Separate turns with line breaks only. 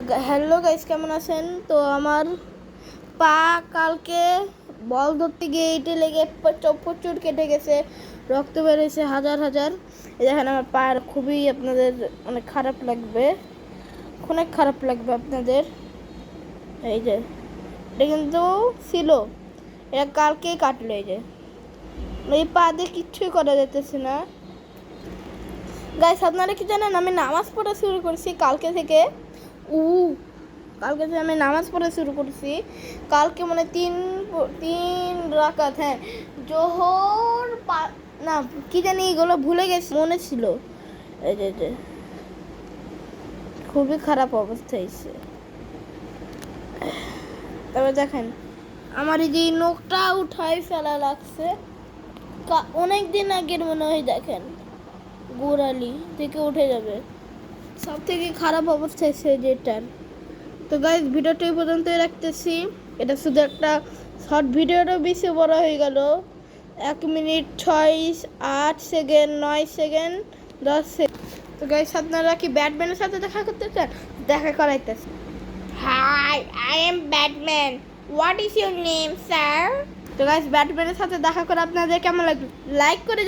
Hello guys, কেমন আছেন? তো আমার পা কালকে বল ধরতে গিয়ে ইটে লেগে প্রচুর কেটে গেছে, রক্ত বেরিয়েছে হাজার হাজার। এই দেখেন আমার পায়ের খুবই আপনাদের অনেক খারাপ লাগবে আপনাদের। এই যে এটা কিন্তু ছিল, এটা কালকেই কাটলো। এই যে এই পা দিয়ে কিচ্ছুই করা যেতেছে না। গাইস, আপনারা কি জানেন আমি নামাজ পড়া শুরু করেছি কালকে থেকে। কালকে থেকে আমি নামাজ পড়া শুরু করেছি। কালকে মানে তিন রাকাত, হ্যাঁ, জোহর না কি জানি এগুলো ভুলে গেছি, মনে ছিল। এই যে খুবই খারাপ অবস্থা হয়েছে। তবে দেখেন আমার এই যে নখটা উঠাই ফেলা লাগছে অনেক দিন আগের মনে হয়। দেখেন গোড়ালি থেকে উঠে যাবে, সব থেকে খারাপ অবস্থা হয়েছে যেটার। তো গাইজ, ভিডিওটা এই পর্যন্তই রাখতেছি। এটা শুধু একটা শর্ট, ভিডিওটা বেশি বড় হয়ে গেল। 1 মিনিট 6-8 সেকেন্ড, 9 সেকেন্ড, 10 সেকেন্ড। তো গাইজ, আপনারা কি ব্যাটম্যানের সাথে দেখা করতে চান? দেখা করাইতেছি। Hi, I am Batman, what is your name sir? তো গাইজ, ব্যাটম্যানের সাথে দেখা করে আপনাদের কেমন লাগবে লাইক করে